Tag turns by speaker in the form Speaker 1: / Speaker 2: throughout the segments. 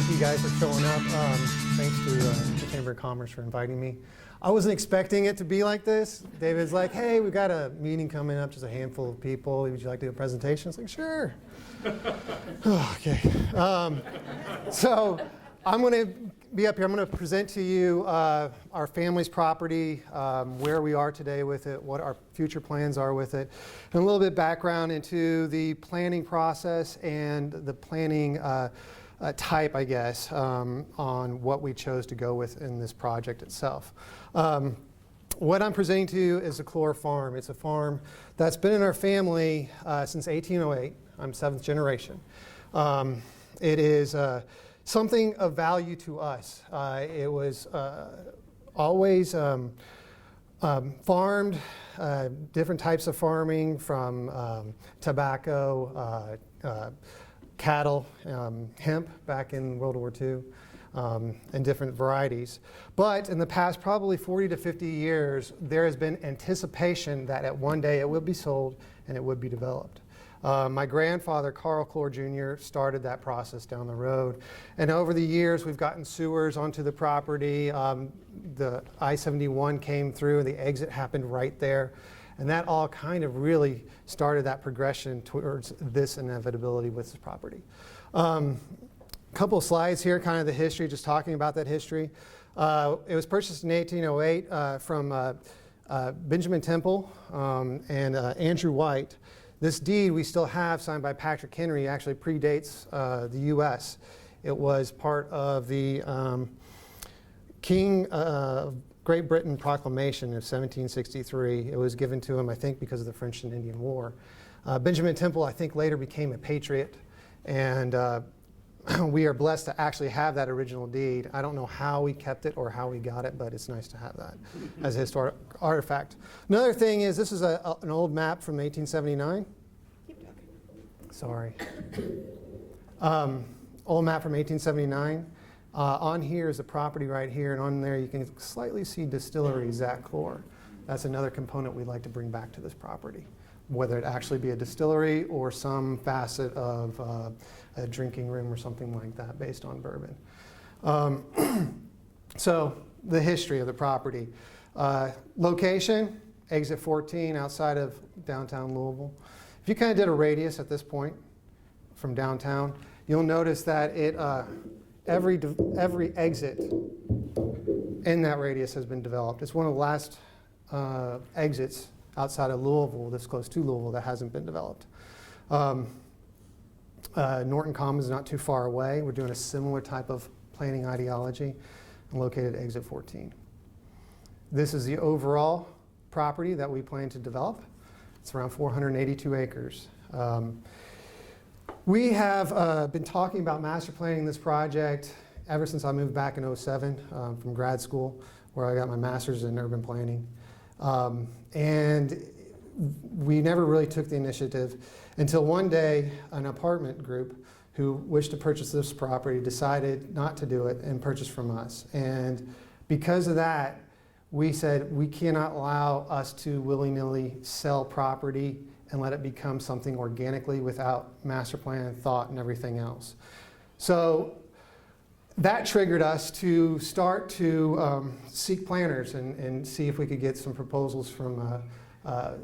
Speaker 1: thank you guys for showing up. Thanks to the Chamber of Commerce for inviting me. I wasn't expecting it to be like this. David's like, hey, we've got a meeting coming up, just a handful of people. Would you like to do a presentation? I was like, sure. Okay. So I'm going to be up here. I'm going to present to you our family's property, where we are today with it, what our future plans are with it, and a little bit background into the planning process and the planning type, I guess, on what we chose to go with in this project itself. What I'm presenting to you is the Clore Farm. It's a farm that's been in our family since 1808. I'm seventh generation. It is something of value to us. It was always farmed, different types of farming, from tobacco, cattle, hemp back in World War II, and different varieties. But in the past probably 40 to 50 years, there has been anticipation that at one day it would be sold and it would be developed. My grandfather, Carl Clore Jr., started that process down the road. And over the years, we've gotten sewers onto the property. The I-71 came through, and the exit happened right there. And that all kind of really started that progression towards this inevitability with this property. Couple of slides here, kind of the history, just talking about that history. It was purchased in 1808 from Benjamin Temple and Andrew White. This deed we still have, signed by Patrick Henry, actually predates the U.S. It was part of the King of Great Britain Proclamation of 1763. It was given to him, I think, because of the French and Indian War. Benjamin Temple, I think, later became a patriot, and we are blessed to actually have that original deed. I don't know how we kept it or how we got it, but it's nice to have that as a historic artifact. Another thing is, this is an old map from 1879. Keep talking. Sorry. Old map from 1879. On here is the property right here, and on there you can slightly see distillery Zach Clore. That's another component we'd like to bring back to this property, whether it actually be a distillery or some facet of a drinking room or something like that based on bourbon. So the history of the property. Location, exit 14 outside of downtown Louisville. If you kind of did a radius at this point from downtown, you'll notice that it every exit in that radius has been developed. It's one of the last exits outside of Louisville, this close to Louisville, that hasn't been developed. Norton Commons is not too far away. We're doing a similar type of planning ideology and located at exit 14. This is the overall property that we plan to develop. It's around 482 acres. We have been talking about master planning this project ever since I moved back in 2007 from grad school, where I got my master's in urban planning. And we never really took the initiative until one day an apartment group who wished to purchase this property decided not to do it and purchase from us. And because of that, we said we cannot allow us to willy-nilly sell property and let it become something organically without master plan and thought and everything else. So that triggered us to start to seek planners and see if we could get some proposals from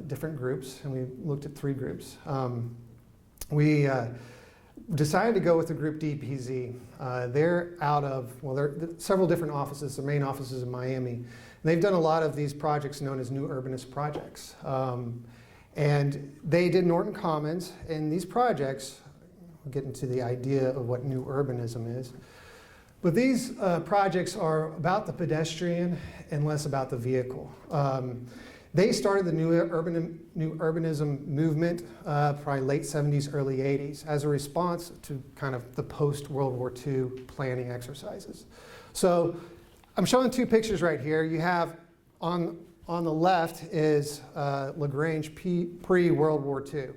Speaker 1: different groups, and we looked at 3 groups. We decided to go with the group DPZ. They're out of, well, there are several different offices. Their main office is in Miami. And they've done a lot of these projects known as new urbanist projects. And they did Norton Commons, and these projects, we'll get into the idea of what new urbanism is, but these projects are about the pedestrian and less about the vehicle. They started the new urbanism movement probably late 70s, early 80s as a response to kind of the post-World War II planning exercises. So I'm showing 2 pictures right here. You have on the left is LaGrange pre-World War II,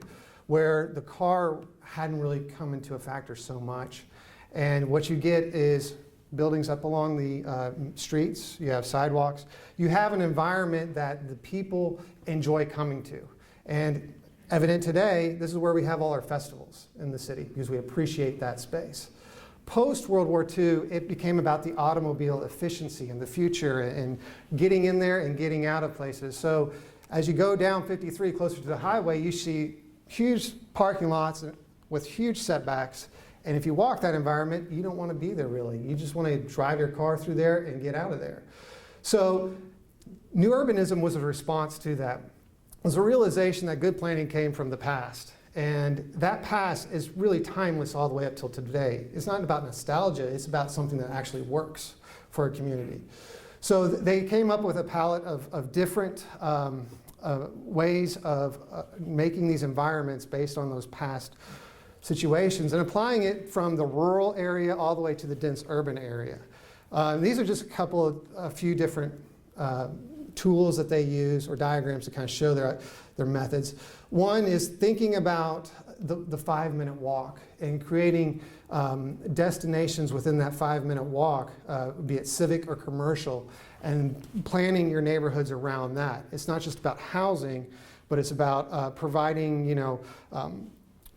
Speaker 1: where the car hadn't really come into a factor so much. And what you get is buildings up along the streets, you have sidewalks, you have an environment that the people enjoy coming to. And evident today, this is where we have all our festivals in the city because we appreciate that space. post-World War II, it became about the automobile efficiency and the future and getting in there and getting out of places. So as you go down 53 closer to the highway, you see huge parking lots with huge setbacks. And if you walk that environment, you don't want to be there really. You just want to drive your car through there and get out of there. So new urbanism was a response to that. It was a realization that good planning came from the past. And that past is really timeless all the way up till today. It's not about nostalgia, it's about something that actually works for a community. So they came up with a palette of different ways of making these environments based on those past situations and applying it from the rural area all the way to the dense urban area. These are just a few different tools that they use or diagrams to kind of show their methods. One is thinking about the 5-minute walk and creating destinations within that 5-minute walk, be it civic or commercial, and planning your neighborhoods around that. It's not just about housing, but it's about providing,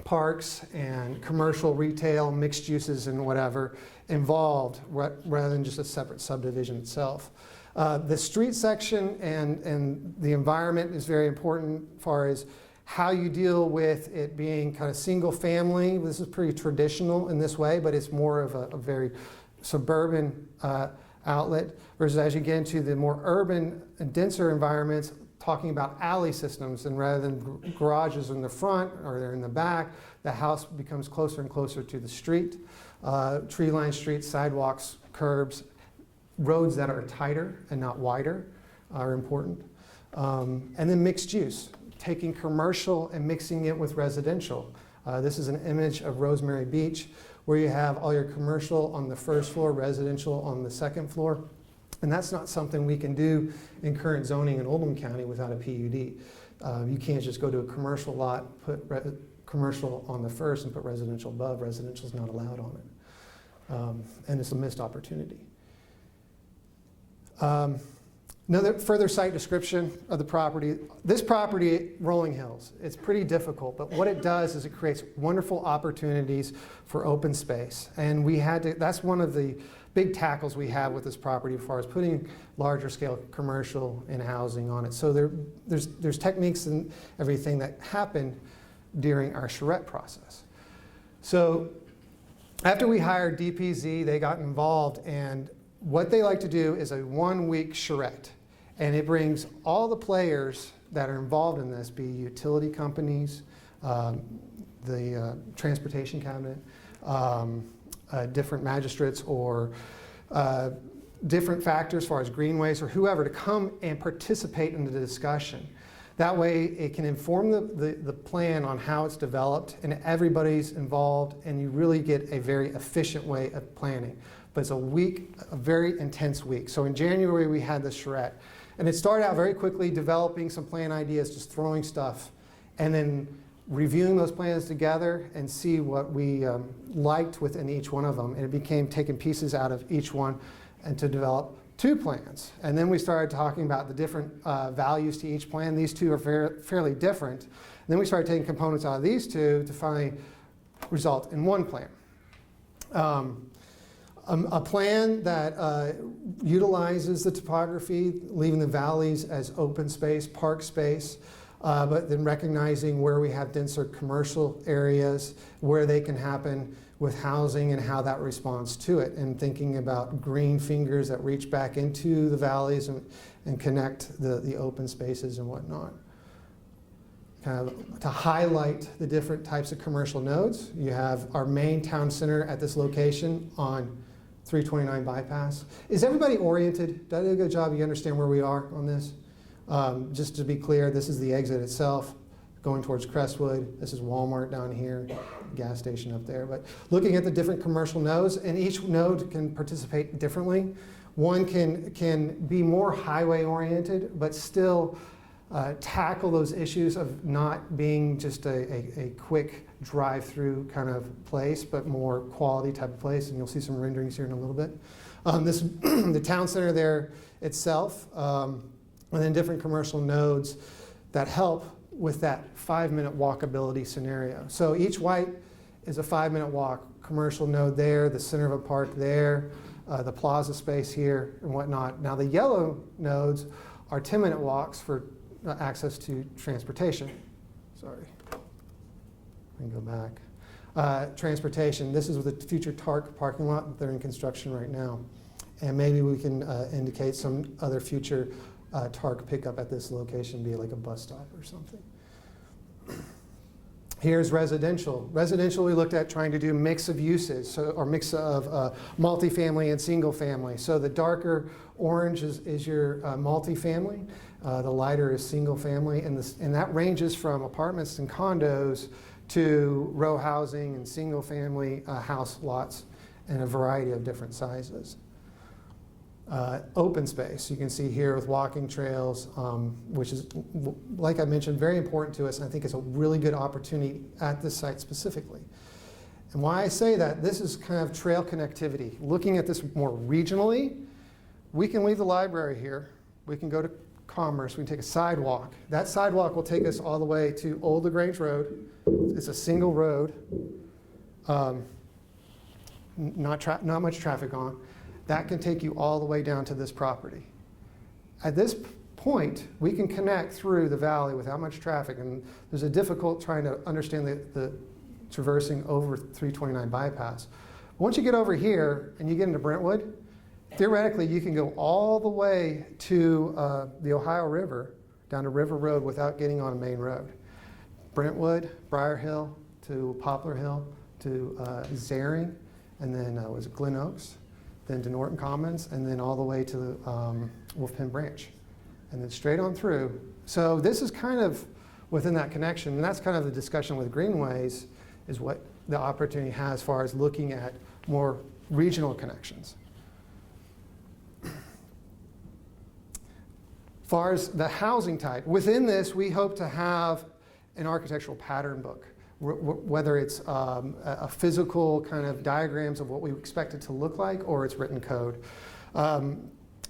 Speaker 1: parks and commercial, retail, mixed uses and whatever involved rather than just a separate subdivision itself. The street section and the environment is very important as far as how you deal with it being kind of single family. This is pretty traditional in this way, but it's more of a very suburban outlet, versus as you get into the more urban and denser environments, talking about alley systems, and rather than garages in the front or they're in the back, the house becomes closer and closer to the street. Tree-lined streets, sidewalks, curbs, roads that are tighter and not wider are important. And then mixed use, taking commercial and mixing it with residential. This is an image of Rosemary Beach, where you have all your commercial on the first floor, residential on the second floor. And that's not something we can do in current zoning in Oldham County without a PUD. You can't just go to a commercial lot, put commercial on the first and put residential above. Residential is not allowed on it. And it's a missed opportunity. Another further site description of the property. This property, Rolling Hills, it's pretty difficult, but what it does is it creates wonderful opportunities for open space. And that's one of the big tackles we have with this property as far as putting larger scale commercial and housing on it. So there's techniques and everything that happen during our charrette process. So after we hired DPZ, they got involved, and what they like to do is a 1-week charrette. And it brings all the players that are involved in this, be utility companies, the transportation cabinet, different magistrates, or different factors as far as greenways or whoever, to come and participate in the discussion. That way it can inform the plan on how it's developed, and everybody's involved, and you really get a very efficient way of planning. But it's a very intense week. So in January we had the charrette, and it started out very quickly developing some plan ideas, just throwing stuff, and then reviewing those plans together and see what we liked within each one of them. And it became taking pieces out of each one and to develop 2 plans. And then we started talking about the different values to each plan. These 2 are fairly different. And then we started taking components out of these 2 to finally result in 1 plan. A plan that utilizes the topography, leaving the valleys as open space, park space, but then recognizing where we have denser commercial areas, where they can happen with housing and how that responds to it, and thinking about green fingers that reach back into the valleys and connect the open spaces and whatnot. Kind of to highlight the different types of commercial nodes, you have our main town center at this location on 329 bypass. Is everybody oriented? Did I do a good job? You understand where we are on this? Just to be clear, this is the exit itself going towards Crestwood. This is Walmart down here, gas station up there. But looking at the different commercial nodes, and each node can participate differently. One can be more highway oriented, but still tackle those issues of not being just a quick drive-through kind of place, but more quality type of place, and you'll see some renderings here in a little bit. The town center there itself, and then different commercial nodes that help with that 5-minute walkability scenario. So each white is a 5-minute walk. Commercial node there, the center of a park there, the plaza space here and whatnot. Now the yellow nodes are 10-minute walks for access to transportation. Sorry, I can go back. Transportation, this is the future TARC parking lot. They're in construction right now. And maybe we can indicate some other future TARC pickup at this location, be it like a bus stop or something. Here's residential. Residential, we looked at trying to do mix of uses, or mix of multifamily and single family. So the darker orange is your multifamily. The lighter is single family. And that ranges from apartments and condos to row housing and single family house lots in a variety of different sizes. Open space, you can see here with walking trails, which is, like I mentioned, very important to us, and I think it's a really good opportunity at this site specifically. And why I say that, this is kind of trail connectivity. Looking at this more regionally, we can leave the library here, we can go to Commerce, we can take a sidewalk. That sidewalk will take us all the way to Old LaGrange Road. It's a single road, not much traffic on. That can take you all the way down to this property. At this point, we can connect through the valley without much traffic, and there's a difficult trying to understand the traversing over 329 bypass. Once you get over here and you get into Brentwood, theoretically you can go all the way to the Ohio River, down to River Road without getting on a main road. Brentwood, Briar Hill, to Poplar Hill, to Zaring, and then was it Glen Oaks? Then to Norton Commons, and then all the way to Wolf Pen Branch, and then straight on through. So this is kind of within that connection, and that's kind of the discussion with Greenways, is what the opportunity has as far as looking at more regional connections. As far as the housing type, within this we hope to have an architectural pattern book, whether it's a physical kind of diagrams of what we expect it to look like, or it's written code.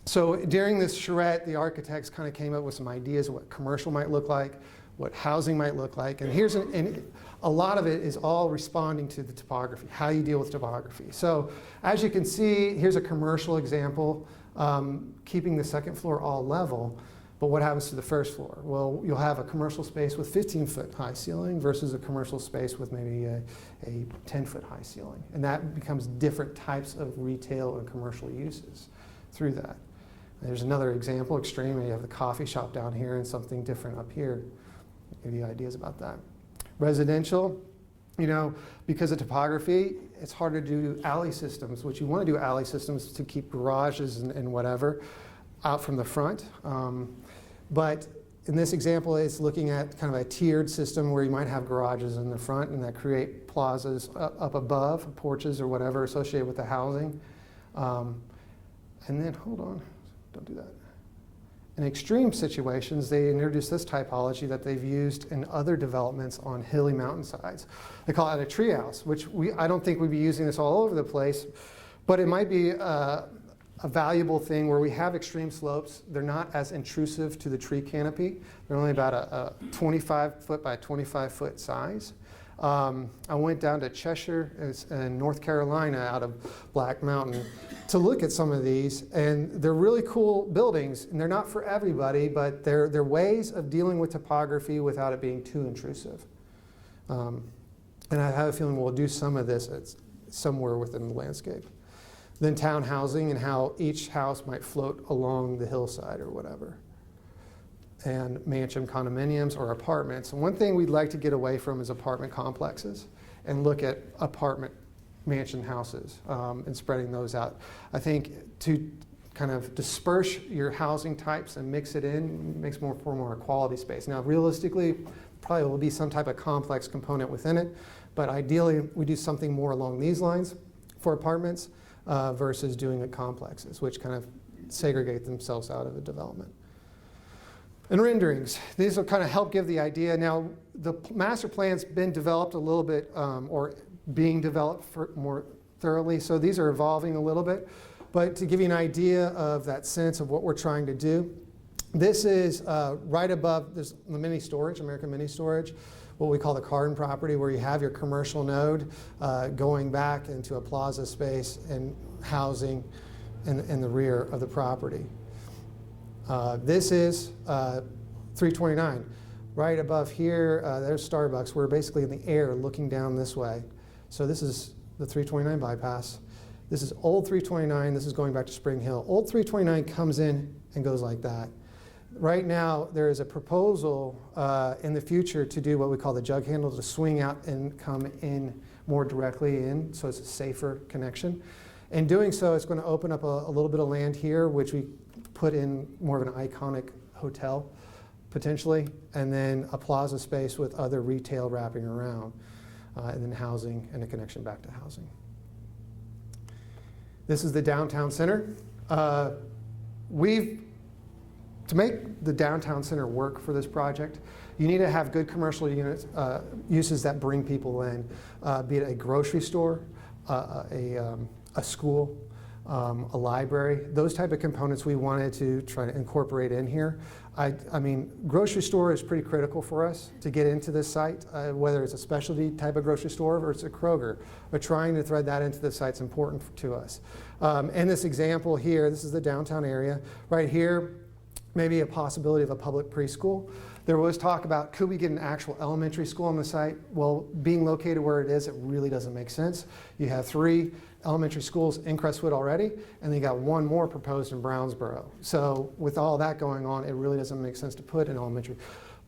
Speaker 1: So during this charrette, the architects kind of came up with some ideas of what commercial might look like, what housing might look like, and a lot of it is all responding to the topography, how you deal with topography. So as you can see, here's a commercial example, keeping the second floor all level. But what happens to the first floor? Well, you'll have a commercial space with 15-foot high ceiling versus a commercial space with maybe a 10-foot high ceiling. And that becomes different types of retail and commercial uses through that. There's another example, extreme. You have the coffee shop down here and something different up here. I'll give you ideas about that. Residential, you know, because of topography, it's hard to do alley systems. What you want to do alley systems to keep garages and whatever out from the front. But in this example, it's looking at kind of a tiered system where you might have garages in the front and that create plazas up above, porches or whatever associated with the housing. And then, hold on, don't do that. In extreme situations, they introduce this typology that they've used in other developments on hilly mountainsides. They call it a treehouse, which I don't think we'd be using this all over the place, but it might be a valuable thing where we have extreme slopes. They're not as intrusive to the tree canopy. They're only about a 25-foot by 25-foot size. I went down to Cheshire in North Carolina out of Black Mountain to look at some of these, and they're really cool buildings, and they're not for everybody, but they're ways of dealing with topography without it being too intrusive. And I have a feeling we'll do some of this somewhere within the landscape. Then town housing and how each house might float along the hillside or whatever. And mansion condominiums or apartments. And one thing we'd like to get away from is apartment complexes and look at apartment mansion houses and spreading those out. I think to kind of disperse your housing types and mix it in makes for more quality space. Now realistically, probably will be some type of complex component within it, but ideally we do something more along these lines for apartments versus doing it complexes, which kind of segregate themselves out of the development. And renderings, these will kind of help give the idea. Now, the master plan's been developed a little bit, or being developed more thoroughly, so these are evolving a little bit. But to give you an idea of that sense of what we're trying to do, this is right above, there's the mini storage, American Mini Storage. what we call the Carden property, where you have your commercial node going back into a plaza space and housing in the rear of the property. This is 329. Right above here, there's Starbucks. We're basically in the air looking down this way. So this is the 329 bypass. This is Old 329. This is going back to Spring Hill. Old 329 comes in and goes like that. Right now, there is a proposal in the future to do what we call the jug handle, to swing out and come in more directly in, so it's a safer connection. In doing so, it's going to open up a little bit of land here, which we put in more of an iconic hotel, potentially, and then a plaza space with other retail wrapping around, and then housing and a connection back to housing. This is the downtown center. To make the downtown center work for this project, you need to have good commercial units, uses that bring people in, be it a grocery store, a school, a library. Those type of components we wanted to try to incorporate in here. I mean, grocery store is pretty critical for us to get into this site, whether it's a specialty type of grocery store or it's a Kroger. But trying to thread that into the site is important to us. In this example here, this is the downtown area. Right here, maybe a possibility of a public preschool. There was talk about, could we get an actual elementary school on the site? Well, being located where it is, it really doesn't make sense. You have 3 elementary schools in Crestwood already, and then you got 1 more proposed in Brownsboro. So with all that going on, it really doesn't make sense to put an elementary.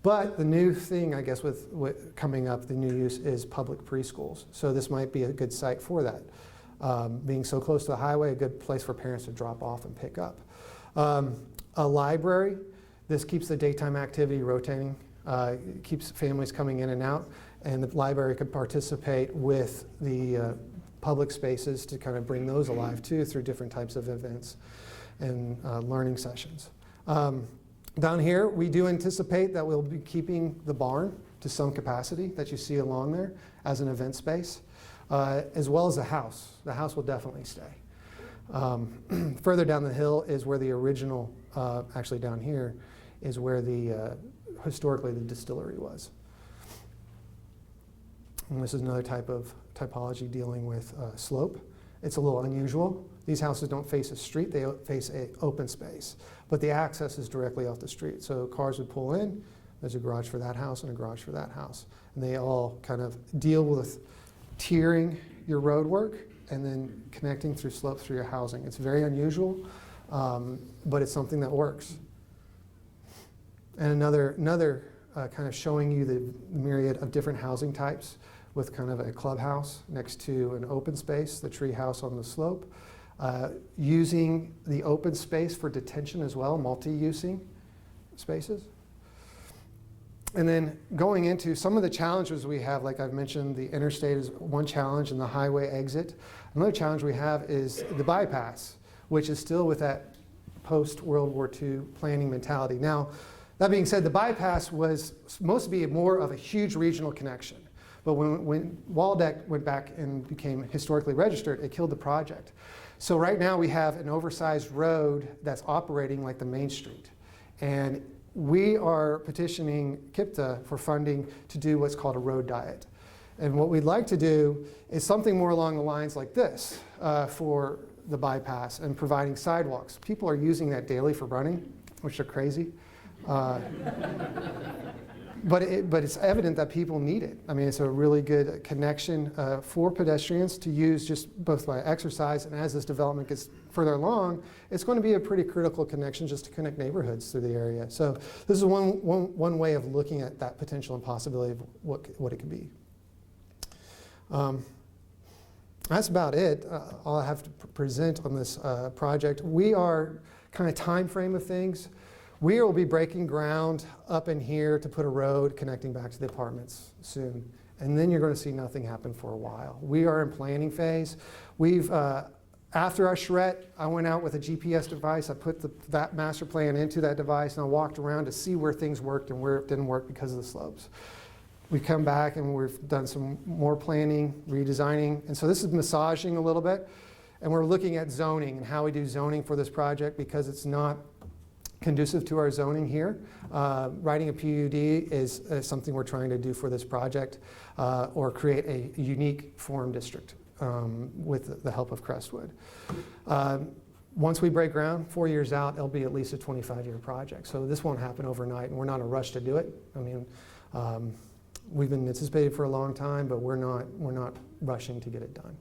Speaker 1: But the new thing, I guess, with coming up, the new use is public preschools. So this might be a good site for that. Being so close to the highway, a good place for parents to drop off and pick up. A library, this keeps the daytime activity rotating, keeps families coming in and out, and the library could participate with the public spaces to kind of bring those alive too through different types of events and learning sessions. Down here, we do anticipate that we'll be keeping the barn to some capacity that you see along there as an event space, as well as the house. The house will definitely stay. Further down the hill is where the original, actually down here, is where the historically the distillery was. And this is another type of typology dealing with slope. It's a little unusual. These houses don't face a street, they face an open space. But the access is directly off the street. So cars would pull in, there's a garage for that house and a garage for that house. And they all kind of deal with tiering your road work and then connecting through slopes through your housing. It's very unusual, but it's something that works. And another kind of showing you the myriad of different housing types with kind of a clubhouse next to an open space, the tree house on the slope. Using the open space for detention as well, multi-using spaces. And then going into some of the challenges we have, like I've mentioned, the interstate is one challenge and the highway exit. Another challenge we have is the bypass, which is still with that post-World War II planning mentality. Now, that being said, the bypass was supposed to be more of a huge regional connection. But when Waldeck went back and became historically registered, it killed the project. So right now we have an oversized road that's operating like the main street. And we are petitioning KIPTA for funding to do what's called a road diet. And what we'd like to do is something more along the lines like this for the bypass and providing sidewalks. People are using that daily for running, which are crazy. But it's evident that people need it. I mean, it's a really good connection for pedestrians to use just both by exercise, and as this development gets further along, it's going to be a pretty critical connection just to connect neighborhoods through the area. So this is one way of looking at that potential and possibility of what it could be. That's about it. All I have to present on this project. We are kind of time frame of things. We will be breaking ground up in here to put a road connecting back to the apartments soon. And then you're going to see nothing happen for a while. We are in planning phase. We've, after our charrette, I went out with a GPS device. I put that master plan into that device, and I walked around to see where things worked and where it didn't work because of the slopes. We come back and we've done some more planning, redesigning. And so this is massaging a little bit. And we're looking at zoning and how we do zoning for this project, because it's not conducive to our zoning here. Writing a PUD is something we're trying to do for this project, or create a unique form district with the help of Crestwood. Once we break ground, 4 years out, it'll be at least a 25-year project. So this won't happen overnight, and we're not in a rush to do it. I mean, we've been anticipating for a long time, but we're not rushing to get it done.